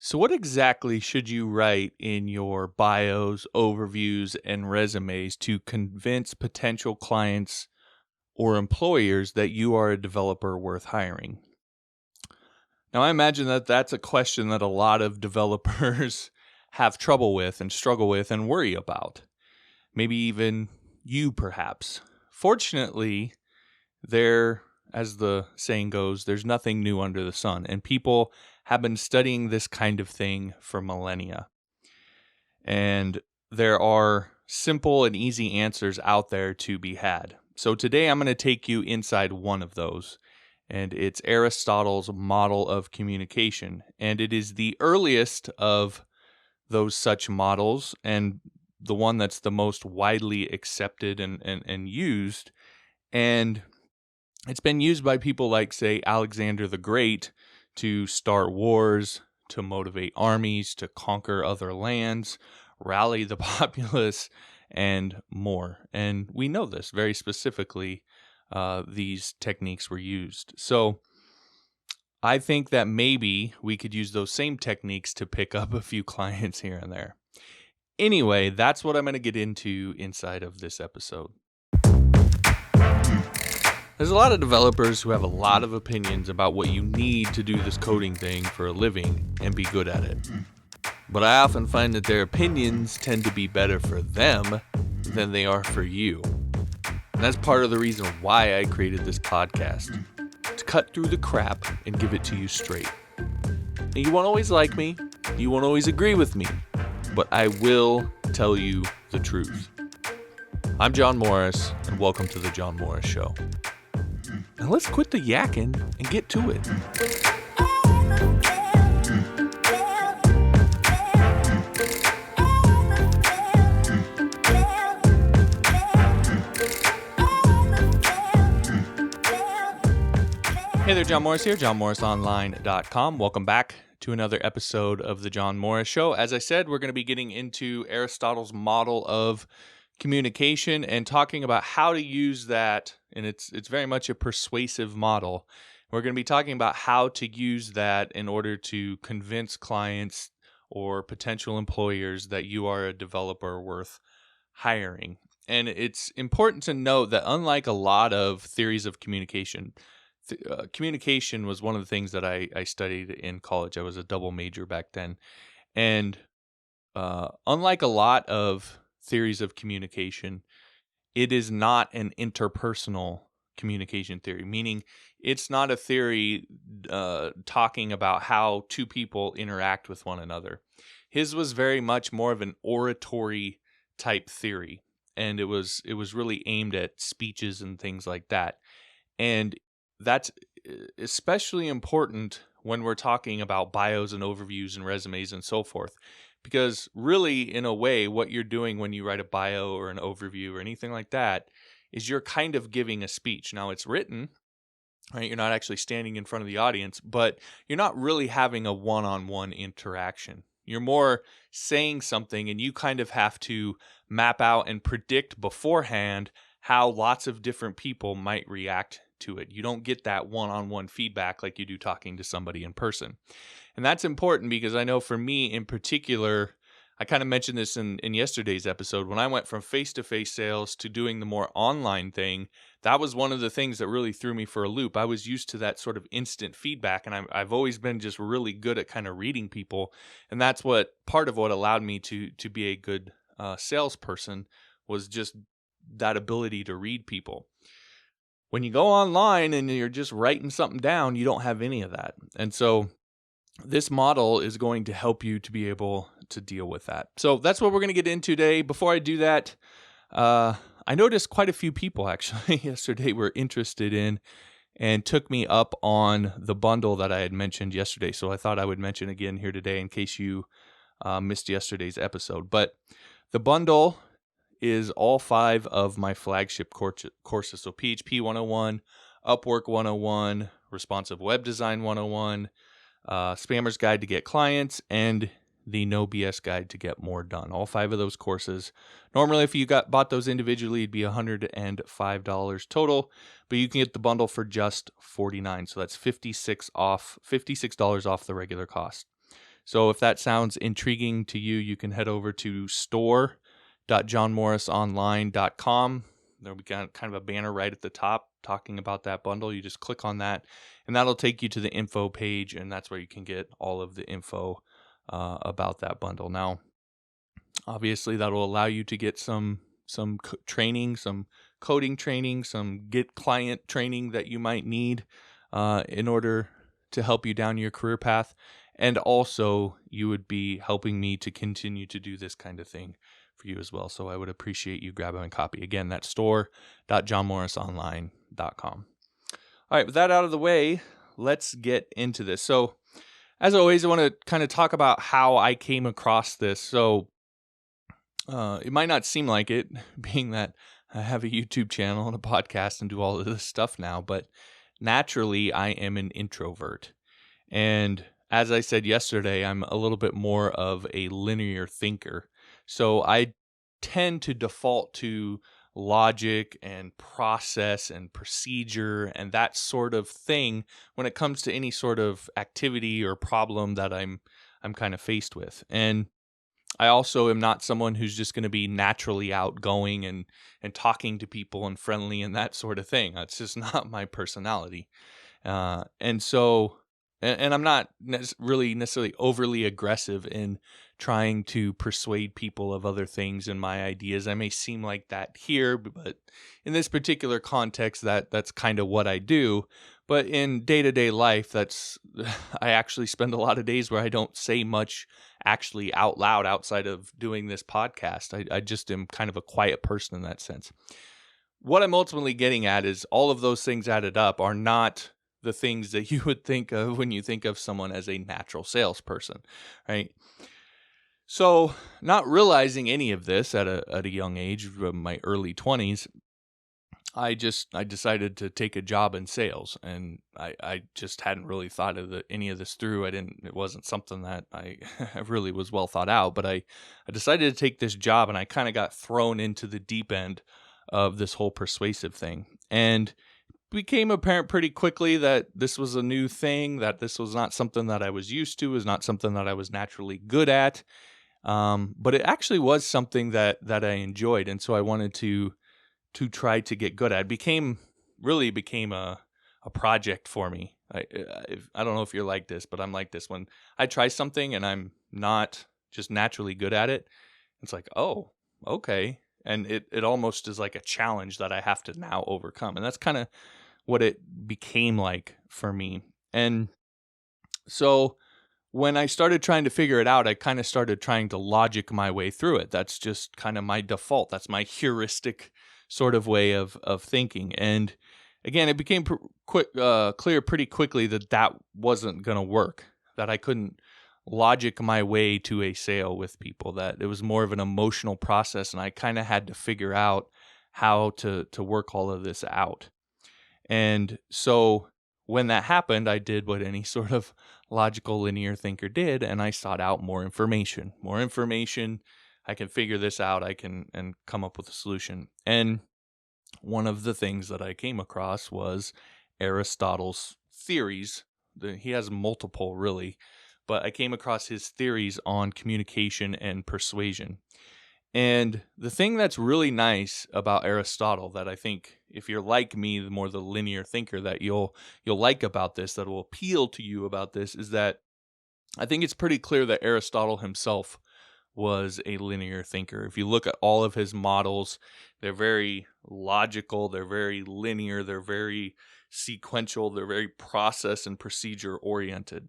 So, what exactly should you write in your bios, overviews, and resumes to convince potential clients or employers that you are a developer worth hiring? Now, I imagine that that's a question that a lot of developers have trouble with and struggle with and worry about. Maybe even you, perhaps. Fortunately, as the saying goes, there's nothing new under the sun, and people have been studying this kind of thing for millennia. And there are simple and easy answers out there to be had. So today I'm going to take you inside one of those, and it's Aristotle's model of communication. And it is the earliest of those such models, and the one that's the most widely accepted and used. And it's been used by people like, say, Alexander the Great to start wars, to motivate armies, to conquer other lands, rally the populace, and more. And we know this very specifically, these techniques were used. So I think that maybe we could use those same techniques to pick up a few clients here and there. Anyway, that's what I'm going to get into inside of this episode. There's a lot of developers who have a lot of opinions about what you need to do this coding thing for a living and be good at it. But I often find that their opinions tend to be better for them than they are for you. And that's part of the reason why I created this podcast, to cut through the crap and give it to you straight. And you won't always like me, you won't always agree with me, but I will tell you the truth. I'm John Morris, and welcome to The John Morris Show. Now let's quit the yakking and get to it. Hey there, John Morris here, johnmorrisonline.com. Welcome back to another episode of The John Morris Show. As I said, we're going to be getting into Aristotle's model of communication and talking about how to use that, and it's very much a persuasive model. We're going to be talking about how to use that in order to convince clients or potential employers that you are a developer worth hiring. And it's important to note that unlike a lot of theories of communication, communication was one of the things that I studied in college. I was a double major back then. And unlike a lot of theories of communication, it is not an interpersonal communication theory, meaning it's not a theory talking about how two people interact with one another. His was very much more of an oratory type theory, and it was really aimed at speeches and things like that. And that's especially important when we're talking about bios and overviews and resumes and so forth. Because really, in a way, what you're doing when you write a bio or an overview or anything like that is you're kind of giving a speech. Now, it's written, right? You're not actually standing in front of the audience, but you're not really having a one-on-one interaction. You're more saying something, and you kind of have to map out and predict beforehand how lots of different people might react to it. You don't get that one-on-one feedback like you do talking to somebody in person. And that's important because I know for me in particular, I kind of mentioned this in yesterday's episode, when I went from face-to-face sales to doing the more online thing, that was one of the things that really threw me for a loop. I was used to that sort of instant feedback, and I've always been just really good at kind of reading people. And that's part of what allowed me to be a good salesperson, was just that ability to read people. When you go online and you're just writing something down, you don't have any of that. And so this model is going to help you to be able to deal with that. So that's what we're going to get into today. Before I do that, I noticed quite a few people actually yesterday were interested in and took me up on the bundle that I had mentioned yesterday. So I thought I would mention again here today in case you missed yesterday's episode. But the bundle is all 5 of my flagship courses. So PHP 101, Upwork 101, Responsive Web Design 101, Spammer's Guide to Get Clients, and the No BS Guide to Get More Done. All 5 of those courses. Normally, if you bought those individually, it'd be $105 total, but you can get the bundle for just $49. So that's $56 off the regular cost. So if that sounds intriguing to you, you can head over to store.johnmorrisonline.com. There'll be kind of a banner right at the top talking about that bundle. You just click on that, and that'll take you to the info page, and that's where you can get all of the info about that bundle. Now, obviously, that'll allow you to get some training, some coding training, some Git client training that you might need in order to help you down your career path. And also, you would be helping me to continue to do this kind of thing for you as well. So I would appreciate you grabbing a copy. Again, that's store.johnmorrisonline.com. All right, with that out of the way, let's get into this. So, as always, I want to kind of talk about how I came across this. So, it might not seem like it, being that I have a YouTube channel and a podcast and do all of this stuff now, but naturally, I am an introvert. And as I said yesterday, I'm a little bit more of a linear thinker. So I tend to default to logic and process and procedure and that sort of thing when it comes to any sort of activity or problem that I'm kind of faced with. And I also am not someone who's just going to be naturally outgoing and talking to people and friendly and that sort of thing. That's just not my personality. And I'm not really necessarily overly aggressive in trying to persuade people of other things and my ideas. I may seem like that here, but in this particular context, that's kind of what I do. But in day-to-day life, I actually spend a lot of days where I don't say much actually out loud outside of doing this podcast. I just am kind of a quiet person in that sense. What I'm ultimately getting at is all of those things added up are not the things that you would think of when you think of someone as a natural salesperson, right? So, not realizing any of this at a young age, my early 20s, I decided to take a job in sales, and I just hadn't really thought of any of this through. It wasn't something that I really was well thought out, but I decided to take this job, and I kind of got thrown into the deep end of this whole persuasive thing. And became apparent pretty quickly that this was a new thing, that this was not something that I was used to, was not something that I was naturally good at. But it actually was something that I enjoyed, and so I wanted to try to get good at. It became a project for me. I don't know if you're like this, but I'm like this. When I try something and I'm not just naturally good at it, it's like, oh, okay. And it almost is like a challenge that I have to now overcome. And that's kind of what it became like for me. And so when I started trying to figure it out, I kind of started trying to logic my way through it. That's just kind of my default. That's my heuristic sort of way of thinking. And again, it became clear pretty quickly that wasn't going to work, that I couldn't logic my way to a sale with people, that it was more of an emotional process, and I kind of had to figure out how to work all of this out. And so when that happened, I did what any sort of logical linear thinker did, and I sought out more information. I can figure this out, and come up with a solution. And one of the things that I came across was Aristotle's theories. He has multiple, really, but I came across his theories on communication and persuasion. And the thing that's really nice about Aristotle, that I think if you're like me, the more the linear thinker, that you'll like about this, that will appeal to you about this, is that I think it's pretty clear that Aristotle himself was a linear thinker. If you look at all of his models, they're very logical, they're very linear, they're very sequential, they're very process and procedure oriented.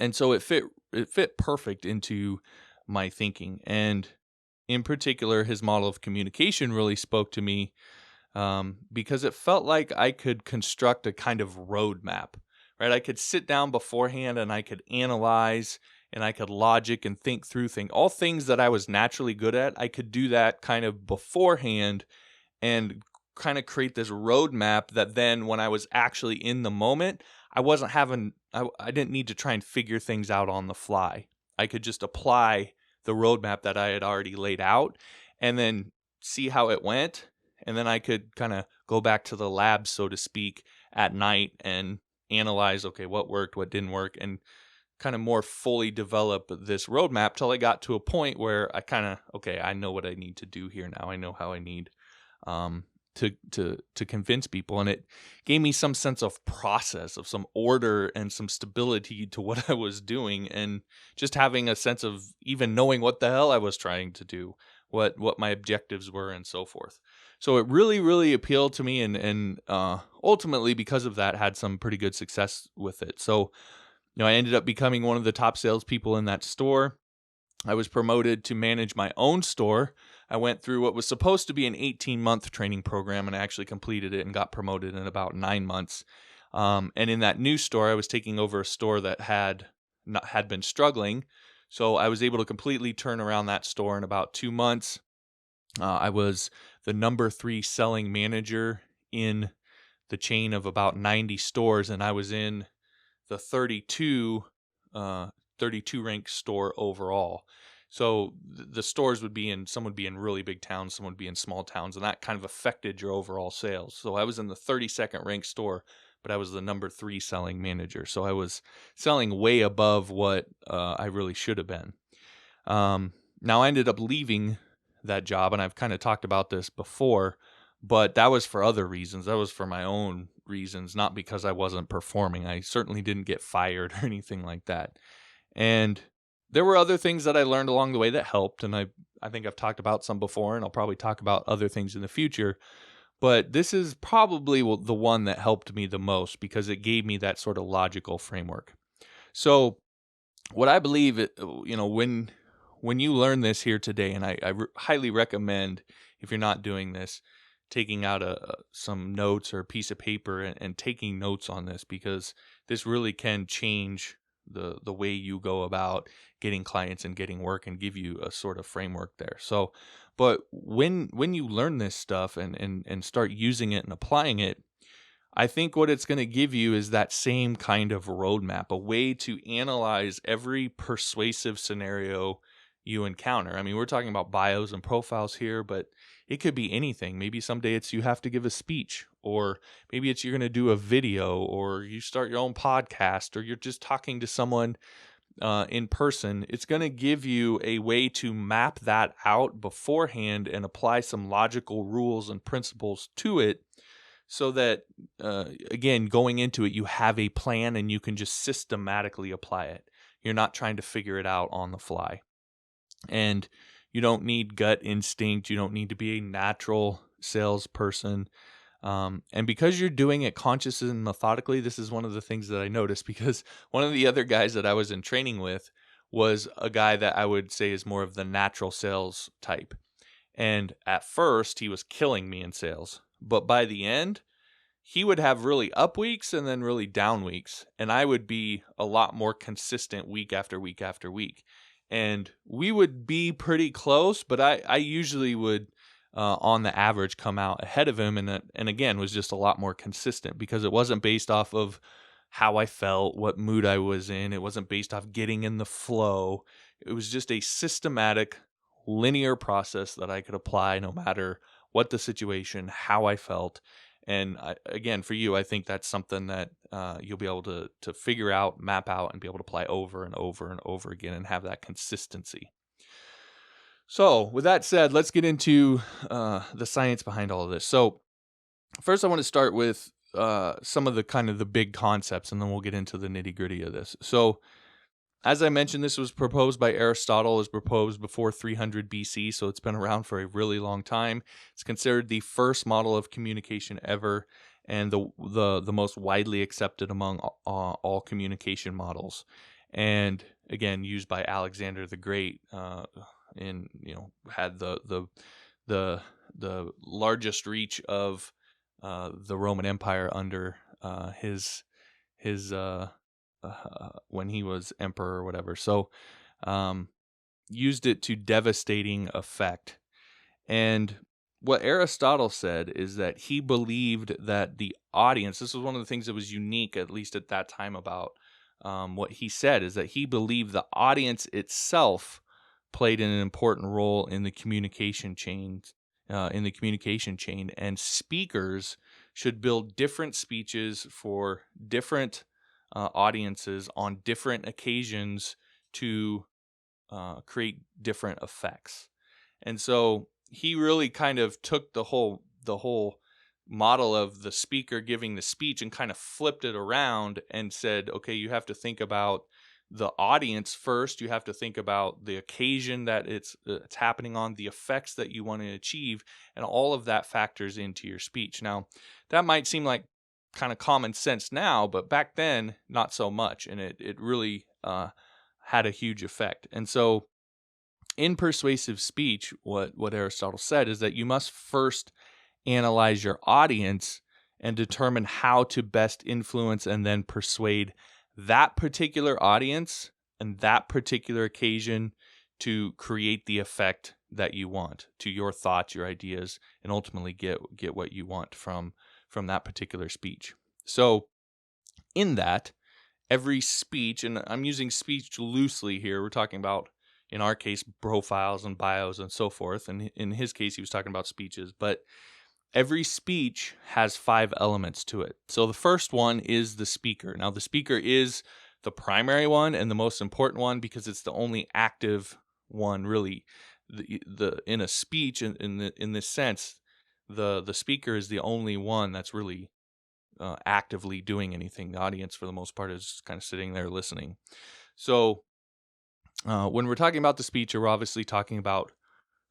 And so it fit perfect into my thinking. And in particular, his model of communication really spoke to me because it felt like I could construct a kind of roadmap, right? I could sit down beforehand and I could analyze and I could logic and think through things. All things that I was naturally good at, I could do that kind of beforehand and kind of create this roadmap that then when I was actually in the moment, I didn't need to try and figure things out on the fly. I could just apply the roadmap that I had already laid out and then see how it went. And then I could kind of go back to the lab, so to speak, at night and analyze, okay, what worked, what didn't work, and kind of more fully develop this roadmap till I got to a point where I kind of, okay, I know what I need to do here now. I know how I need um, to convince people, and it gave me some sense of process, of some order and some stability to what I was doing, and just having a sense of even knowing what the hell I was trying to do, what my objectives were, and so forth. So it really, really appealed to me, and ultimately, because of that, had some pretty good success with it. So, I ended up becoming one of the top salespeople in that store. I was promoted to manage my own store. I went through what was supposed to be an 18-month training program, and I actually completed it and got promoted in about 9 months. And in that new store, I was taking over a store that had been struggling. So I was able to completely turn around that store in about 2 months. I was the number 3 selling manager in the chain of about 90 stores, and I was in the 32 ranked store overall. So the stores some would be in really big towns, some would be in small towns, and that kind of affected your overall sales. So I was in the 32nd ranked store, but I was the number 3 selling manager. So I was selling way above what I really should have been. Now I ended up leaving that job, and I've kind of talked about this before, but that was for other reasons. That was for my own reasons, not because I wasn't performing. I certainly didn't get fired or anything like that. And there were other things that I learned along the way that helped, and I think I've talked about some before, and I'll probably talk about other things in the future. But this is probably the one that helped me the most because it gave me that sort of logical framework. So what I believe, when you learn this here today, and I highly recommend, if you're not doing this, taking out some notes or a piece of paper and taking notes on this, because this really can change the way you go about getting clients and getting work and give you a sort of framework there. So, but when you learn this stuff and start using it and applying it, I think what it's going to give you is that same kind of roadmap, a way to analyze every persuasive scenario you encounter. I mean, we're talking about bios and profiles here, but it could be anything. Maybe someday it's you have to give a speech, or maybe it's you're going to do a video, or you start your own podcast, or you're just talking to someone in person. It's going to give you a way to map that out beforehand and apply some logical rules and principles to it, so that, again, going into it, you have a plan and you can just systematically apply it. You're not trying to figure it out on the fly. And you don't need gut instinct. You don't need to be a natural salesperson. And because you're doing it consciously and methodically, this is one of the things that I noticed, because one of the other guys that I was in training with was a guy that I would say is more of the natural sales type. And at first, he was killing me in sales. But by the end, he would have really up weeks and then really down weeks. And I would be a lot more consistent week after week after week. And we would be pretty close, but I usually would, on the average, come out ahead of him. And again, was just a lot more consistent because it wasn't based off of how I felt, what mood I was in. It wasn't based off getting in the flow. It was just a systematic, linear process that I could apply no matter what the situation, how I felt. And again, for you, I think that's something that you'll be able to figure out, map out, and be able to apply over and over and over again and have that consistency. So with that said, let's get into the science behind all of this. So first, I want to start with some of the kind of the big concepts, and then we'll get into the nitty-gritty of this. So as I mentioned, this was proposed by Aristotle. It was proposed before 300 BC, so it's been around for a really long time. It's considered the first model of communication ever, and the most widely accepted among all communication models. And again, used by Alexander the Great, had the largest reach of the Roman Empire under his when he was emperor or whatever. So used it to devastating effect. And what Aristotle said is that he believed that the audience, this was one of the things that was unique, at least at that time, about what he said, is that he believed the audience itself played an important role in the communication chain, and speakers should build different speeches for different audiences on different occasions to create different effects. And so he really kind of took the whole model of the speaker giving the speech and kind of flipped it around and said, okay, you have to think about the audience first. You have to think about the occasion that it's happening on, the effects that you want to achieve, and all of that factors into your speech. Now, that might seem like kind of common sense now, but back then, not so much, and it really had a huge effect. And so in persuasive speech, what Aristotle said is that you must first analyze your audience and determine how to best influence and then persuade that particular audience and that particular occasion to create the effect that you want, to your thoughts, your ideas, and ultimately get what you want from that particular speech. So in that, every speech, and I'm using speech loosely here, we're talking about, in our case, profiles and bios and so forth, and in his case, he was talking about speeches, but every speech has 5 elements to it. So the first one is the speaker. Now, the speaker is the primary one and the most important one because it's the only active one, really. The in a speech, in this sense, the speaker is the only one that's really actively doing anything. The audience, for the most part, is kind of sitting there listening. So when we're talking about the speech, we're obviously talking about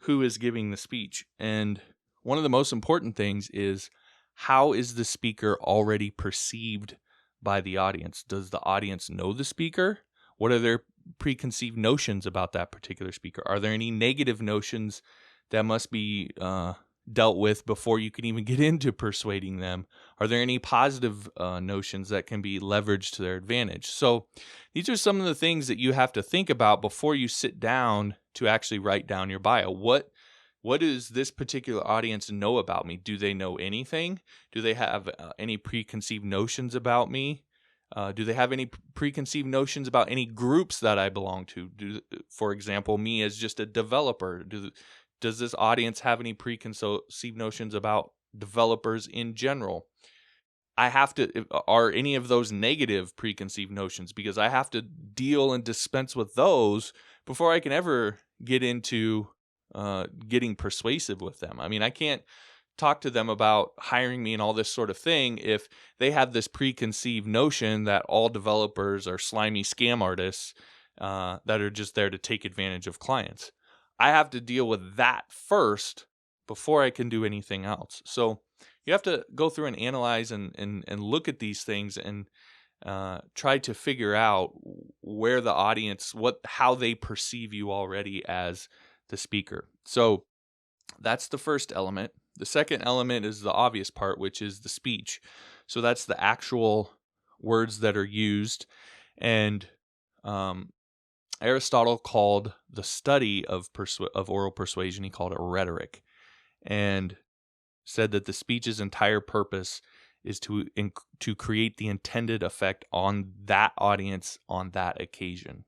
who is giving the speech. And one of the most important things is, how is the speaker already perceived by the audience? Does the audience know the speaker? What are their preconceived notions about that particular speaker? Are there any negative notions that must be dealt with before you can even get into persuading them? Are there any positive notions that can be leveraged to their advantage? So these are some of the things that you have to think about before you sit down to actually write down your bio. What does this particular audience know about me? Do they know anything? Do they have any preconceived notions about me? Do they have any preconceived notions about any groups that I belong to? For example, me as just a developer. Does this audience have any preconceived notions about developers in general? Are any of those negative preconceived notions? Because I have to deal and dispense with those before I can ever get into getting persuasive with them. I mean, I can't talk to them about hiring me and all this sort of thing if they have this preconceived notion that all developers are slimy scam artists that are just there to take advantage of clients. I have to deal with that first before I can do anything else. So you have to go through and analyze and look at these things and try to figure out where the audience, how they perceive you already as the speaker. So that's the first element. The second element is the obvious part, which is the speech. So that's the actual words that are used. And Aristotle called the study of oral persuasion, he called it rhetoric, and said that the speech's entire purpose is to create the intended effect on that audience on that occasion.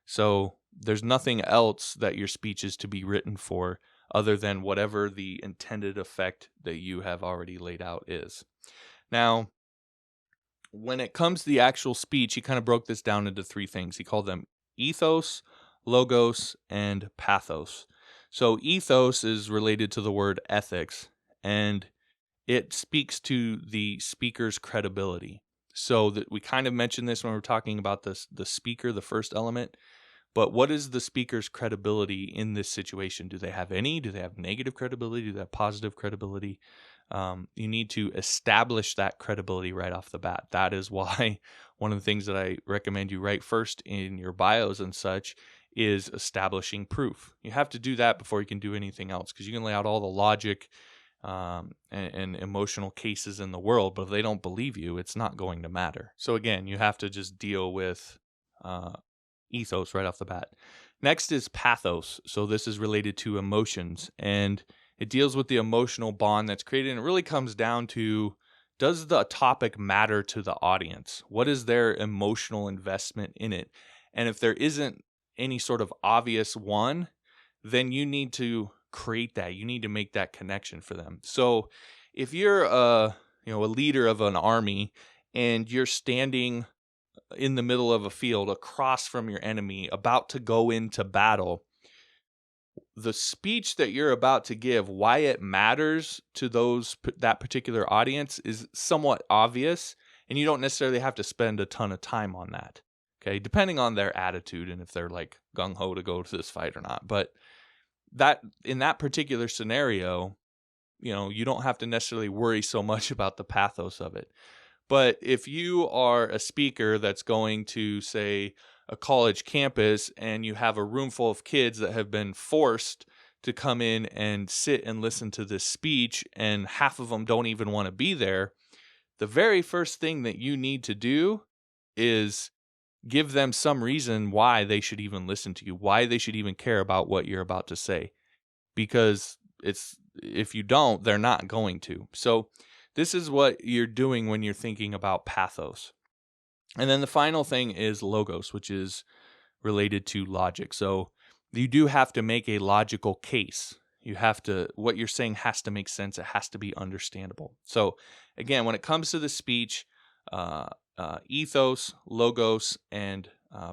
So there's nothing else that your speech is to be written for other than whatever the intended effect that you have already laid out is. Now, when it comes to the actual speech, he kind of broke this down into 3 things. He called them ethos, logos, and pathos. So ethos is related to the word ethics, and it speaks to the speaker's credibility. So that we kind of mentioned this when we were talking about the speaker, the first element. But what is the speaker's credibility in this situation? Do they have any? Do they have negative credibility? Do they have positive credibility? You need to establish that credibility right off the bat. That is why one of the things that I recommend you write first in your bios and such is establishing proof. You have to do that before you can do anything else, because you can lay out all the logic and emotional cases in the world, but if they don't believe you, it's not going to matter. So again, you have to just deal with ethos right off the bat. Next is pathos. So this is related to emotions, and it deals with the emotional bond that's created, and it really comes down to, does the topic matter to the audience? What is their emotional investment in it? And if there isn't any sort of obvious one, then you need to create that. You need to make that connection for them. So if you're a leader of an army and you're standing in the middle of a field across from your enemy, about to go into battle, the speech that you're about to give, why it matters to that particular audience is somewhat obvious, and you don't necessarily have to spend a ton of time on that. Okay, depending on their attitude and if they're like gung-ho to go to this fight or not. But that in that particular scenario, you don't have to necessarily worry so much about the pathos of it. But if you are a speaker that's going to, say, a college campus, and you have a room full of kids that have been forced to come in and sit and listen to this speech, and half of them don't even want to be there, the very first thing that you need to do is give them some reason why they should even listen to you, why they should even care about what you're about to say. Because if you don't, they're not going to. So this is what you're doing when you're thinking about pathos. And then the final thing is logos, which is related to logic. So you do have to make a logical case. What you're saying has to make sense. It has to be understandable. So again, when it comes to the speech, ethos, logos, and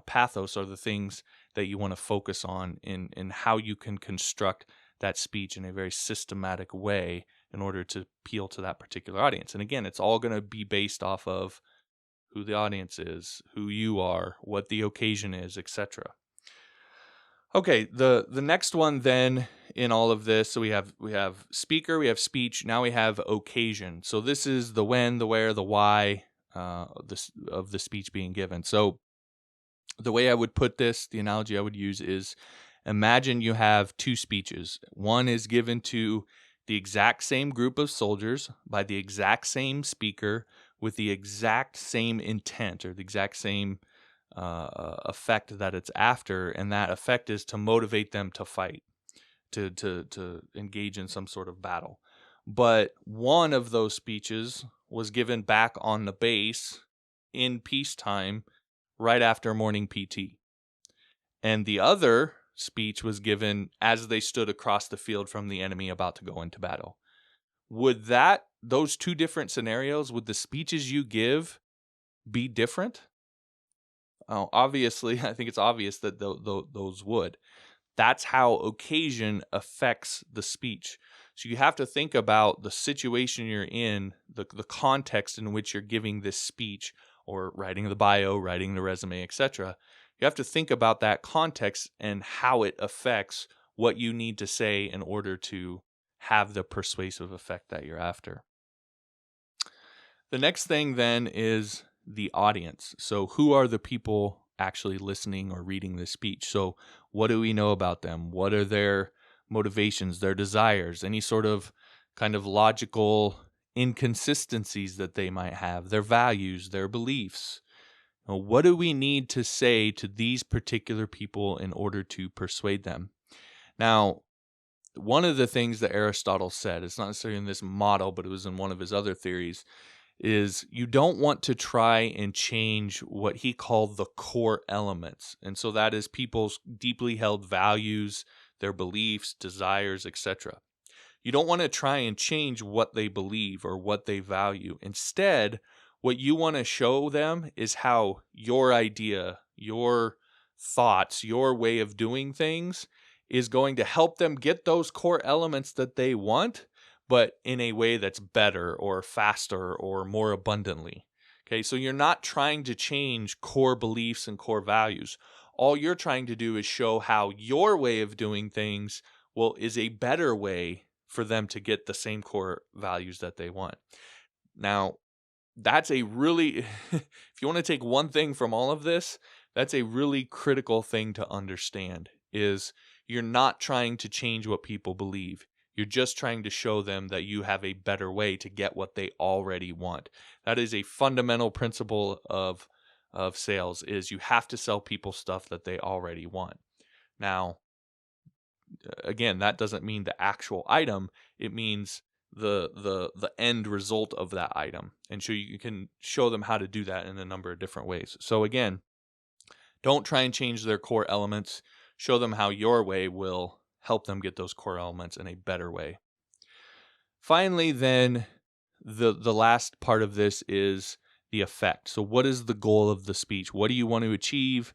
pathos are the things that you want to focus on in how you can construct that speech in a very systematic way in order to appeal to that particular audience. And again, it's all going to be based off of who the audience is, who you are, what the occasion is, etc. Okay, the next one then in all of this, so we have speaker, we have speech, now we have occasion. So this is the when, the where, the why of the speech being given. So the way I would put this, the analogy I would use is, imagine you have two speeches. One is given to the exact same group of soldiers by the exact same speaker with the exact same intent or the exact same effect that it's after, and that effect is to motivate them to fight, to engage in some sort of battle. But one of those speeches was given back on the base in peacetime right after morning PT. And the other speech was given as they stood across the field from the enemy about to go into battle. Would those two different scenarios, would the speeches you give be different? Obviously, I think it's obvious that those would. That's how occasion affects the speech. So you have to think about the situation you're in, the context in which you're giving this speech, or writing the bio, writing the resume, etc. You have to think about that context and how it affects what you need to say in order to have the persuasive effect that you're after. The next thing then is the audience. So who are the people actually listening or reading this speech? So what do we know about them? What are their motivations, their desires, any sort of kind of logical inconsistencies that they might have, their values, their beliefs? What do we need to say to these particular people in order to persuade them? Now, one of the things that Aristotle said, it's not necessarily in this model, but it was in one of his other theories, is you don't want to try and change what he called the core elements. And so that is people's deeply held values, their beliefs, desires, etc. You don't want to try and change what they believe or what they value. Instead, what you want to show them is how your idea, your thoughts, your way of doing things is going to help them get those core elements that they want, but in a way that's better or faster or more abundantly. Okay, so you're not trying to change core beliefs and core values. All you're trying to do is show how your way of doing things, is a better way for them to get the same core values that they want. Now, that's a really, if you want to take one thing from all of this, that's a really critical thing to understand, is you're not trying to change what people believe. You're just trying to show them that you have a better way to get what they already want. That is a fundamental principle of sales, is you have to sell people stuff that they already want. Now, again, that doesn't mean the actual item. It means the end result of that item. And so you can show them how to do that in a number of different ways. So again, don't try and change their core elements. Show them how your way will help them get those core elements in a better way. Finally, then, the last part of this is the effect. So what is the goal of the speech? What do you want to achieve?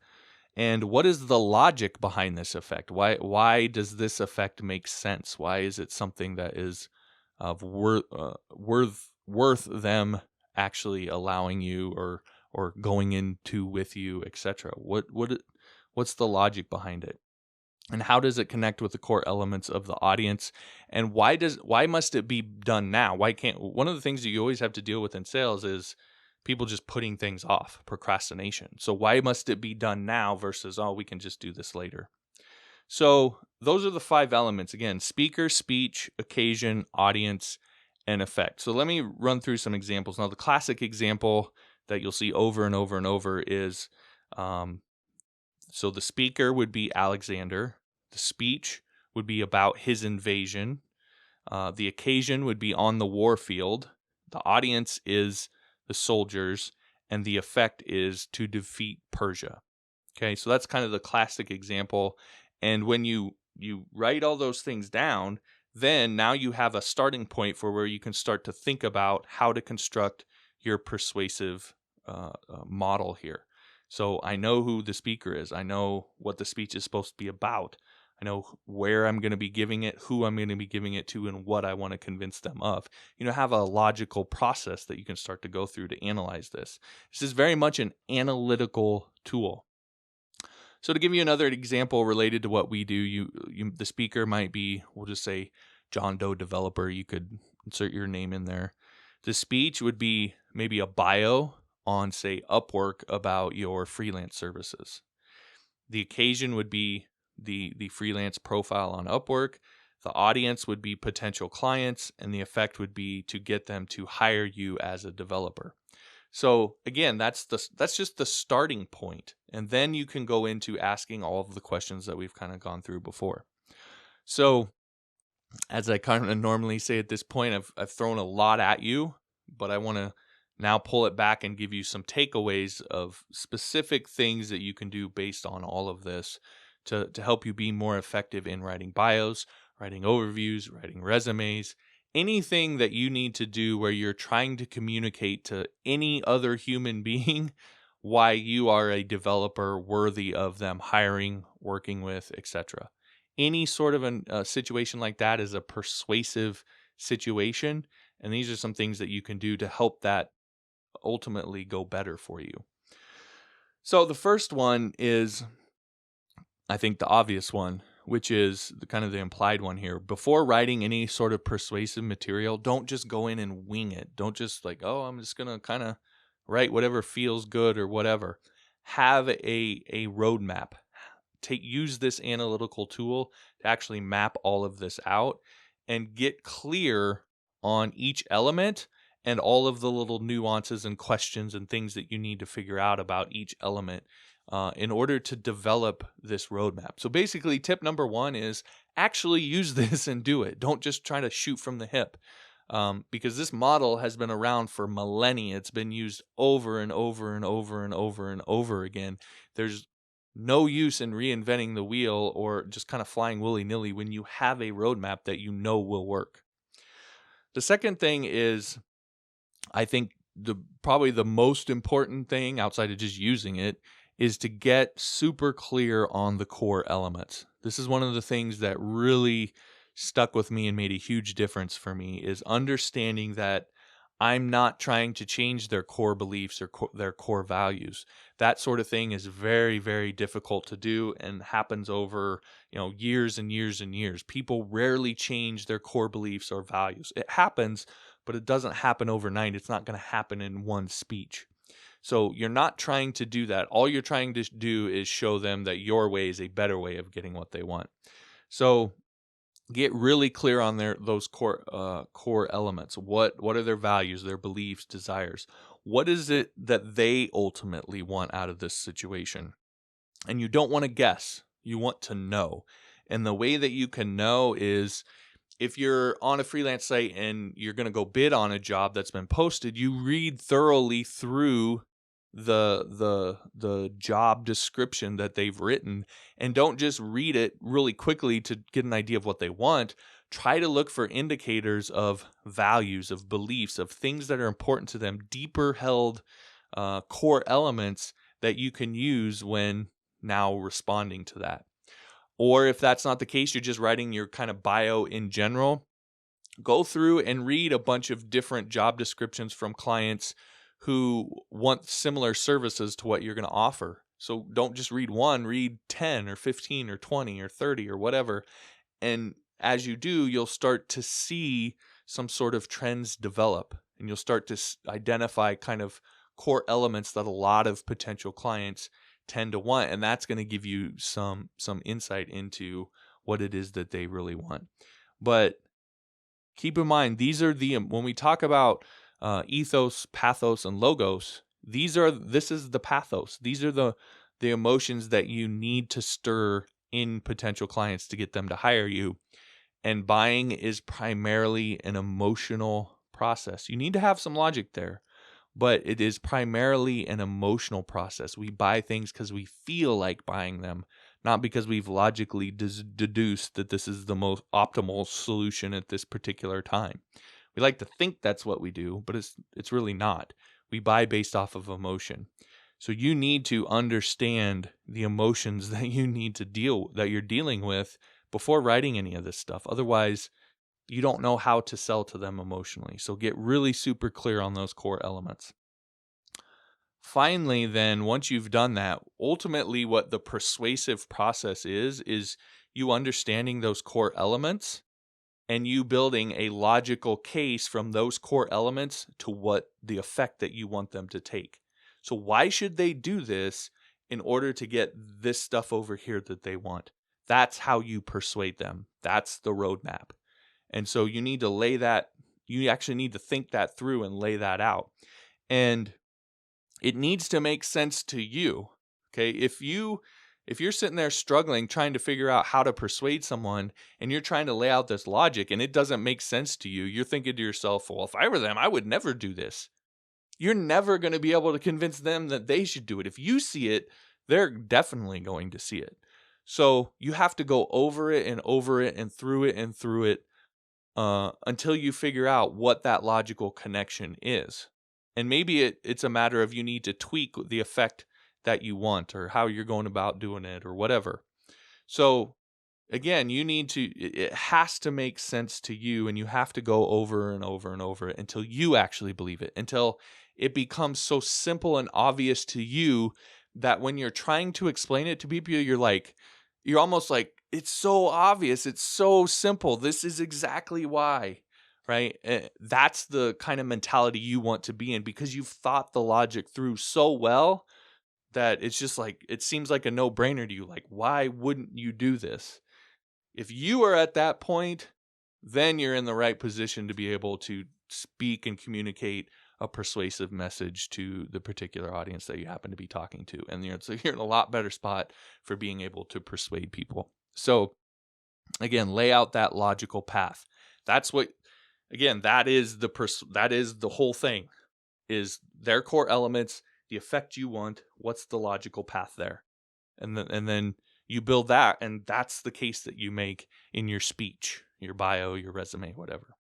And what is the logic behind this effect? Why does this effect make sense? Why is it something that is of worth them actually allowing you or going into with you, etc.? What's the logic behind it? And how does it connect with the core elements of the audience? And why must it be done now? One of the things that you always have to deal with in sales is people just putting things off, procrastination. So why must it be done now versus, we can just do this later? So those are the 5 elements. Again, speaker, speech, occasion, audience, and effect. So let me run through some examples. Now, the classic example that you'll see over and over and over is, so the speaker would be Alexander. The speech would be about his invasion. The occasion would be on the war field. The audience is the soldiers, and the effect is to defeat Persia. Okay, so that's kind of the classic example. And when you write all those things down, then now you have a starting point for where you can start to think about how to construct your persuasive model here. So I know who the speaker is. I know what the speech is supposed to be about. I know where I'm going to be giving it, who I'm going to be giving it to, and what I want to convince them of. Have a logical process that you can start to go through to analyze this. This is very much an analytical tool. So to give you another example related to what we do, the speaker might be, we'll just say John Doe developer. You could insert your name in there. The speech would be maybe a bio on, say, Upwork about your freelance services. The occasion would be the freelance profile on Upwork. The audience would be potential clients, and the effect would be to get them to hire you as a developer. So again, that's just the starting point, and then you can go into asking all of the questions that we've kind of gone through before. So, as I kind of normally say at this point, I've thrown a lot at you, but I want to now pull it back and give you some takeaways of specific things that you can do based on all of this to help you be more effective in writing bios, writing overviews, writing resumes, anything that you need to do where you're trying to communicate to any other human being why you are a developer worthy of them hiring, working with, etc. Any sort of a situation like that is a persuasive situation, and these are some things that you can do to help that ultimately go better for you. So the first one is, I think, the obvious one, which is the implied one here. Before writing any sort of persuasive material, don't just go in and wing it. Don't just I'm just going to kind of write whatever feels good or whatever. Have a roadmap. Use this analytical tool to actually map all of this out and get clear on each element and all of the little nuances and questions and things that you need to figure out about each element in order to develop this roadmap. So basically, tip number 1 is actually use this and do it. Don't just try to shoot from the hip, because this model has been around for millennia. It's been used over and over and over and over and over again. There's no use in reinventing the wheel or just kind of flying willy-nilly when you have a roadmap that you know will work. The second thing is, I think probably the most important thing outside of just using it is to get super clear on the core elements. This is one of the things that really stuck with me and made a huge difference for me, is understanding that I'm not trying to change their core beliefs or their core values. That sort of thing is very, very difficult to do and happens over, years and years and years. People rarely change their core beliefs or values. It happens, but it doesn't happen overnight. It's not going to happen in one speech. So you're not trying to do that. All you're trying to do is show them that your way is a better way of getting what they want. So get really clear on those core elements. What are their values, their beliefs, desires? What is it that they ultimately want out of this situation? And you don't want to guess. You want to know. And the way that you can know is, if you're on a freelance site and you're going to go bid on a job that's been posted, you read thoroughly through the job description that they've written, and don't just read it really quickly to get an idea of what they want. Try to look for indicators of values, of beliefs, of things that are important to them, deeper held core elements that you can use when now responding to that. Or if that's not the case, you're just writing your kind of bio in general, go through and read a bunch of different job descriptions from clients who want similar services to what you're going to offer. So don't just read one, read 10 or 15 or 20 or 30 or whatever. And as you do, you'll start to see some sort of trends develop, and you'll start to identify kind of core elements that a lot of potential clients tend to want. And that's going to give you some insight into what it is that they really want. But keep in mind, these are when we talk about ethos, pathos, and logos, this is the pathos. These are the emotions that you need to stir in potential clients to get them to hire you. And buying is primarily an emotional process. You need to have some logic there, but it is primarily an emotional process. We buy things because we feel like buying them, not because we've logically deduced that this is the most optimal solution at this particular time. We like to think that's what we do, but it's really not. We buy based off of emotion. So you need to understand the emotions that you're dealing with before writing any of this stuff. Otherwise, you don't know how to sell to them emotionally. So get really super clear on those core elements. Finally, then, once you've done that, ultimately what the persuasive process is you understanding those core elements and you building a logical case from those core elements to what the effect that you want them to take. So why should they do this in order to get this stuff over here that they want? That's how you persuade them. That's the roadmap. And so you need to you actually need to think that through and lay that out. And it needs to make sense to you. Okay? If you're sitting there struggling, trying to figure out how to persuade someone, and you're trying to lay out this logic and it doesn't make sense to you, you're thinking to yourself, well, if I were them, I would never do this. You're never going to be able to convince them that they should do it. If you see it, they're definitely going to see it. So you have to go over it and over it and through it until you figure out what that logical connection is. And maybe it's a matter of you need to tweak the effect that you want or how you're going about doing it or whatever. So again, it has to make sense to you, and you have to go over and over and over it until you actually believe it, until it becomes so simple and obvious to you that when you're trying to explain it to people, you're almost like, it's so obvious, it's so simple, this is exactly why, right? That's the kind of mentality you want to be in because you've thought the logic through so well that it's just like, it seems like a no-brainer to you. Like, why wouldn't you do this? If you are at that point, then you're in the right position to be able to speak and communicate a persuasive message to the particular audience that you happen to be talking to. And you're in a lot better spot for being able to persuade people. So again, lay out that logical path. That is the whole thing, is their core elements, the effect you want, what's the logical path there. And then you build that, and that's the case that you make in your speech, your bio, your resume, whatever.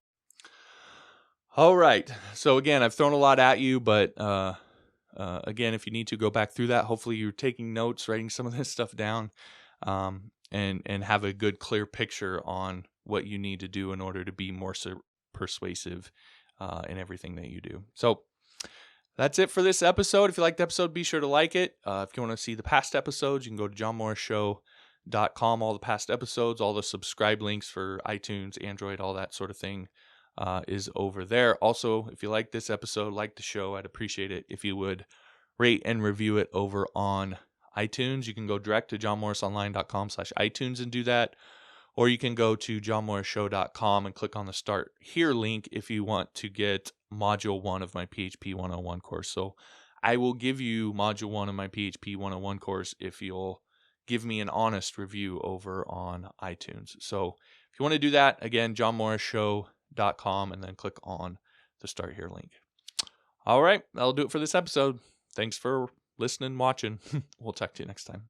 All right. So again, I've thrown a lot at you, but again, if you need to go back through that, hopefully you're taking notes, writing some of this stuff down, and have a good, clear picture on what you need to do in order to be more persuasive in everything that you do. So that's it for this episode. If you liked the episode, be sure to like it. If you want to see the past episodes, you can go to johnmorrisshow.com. All the past episodes, all the subscribe links for iTunes, Android, all that sort of thing is over there. Also, if you like this episode, like the show, I'd appreciate it if you would rate and review it over on iTunes. You can go direct to johnmorrisonline.com/iTunes and do that. Or you can go to johnmorrisshow.com and click on the Start Here link if you want to get Module 1 of my PHP 101 course. So I will give you Module 1 of my PHP 101 course if you'll give me an honest review over on iTunes. So if you want to do that, again, johnmorrisshow.com, and then click on the Start Here link. All right, that'll do it for this episode. Thanks for listening, watching. We'll talk to you next time.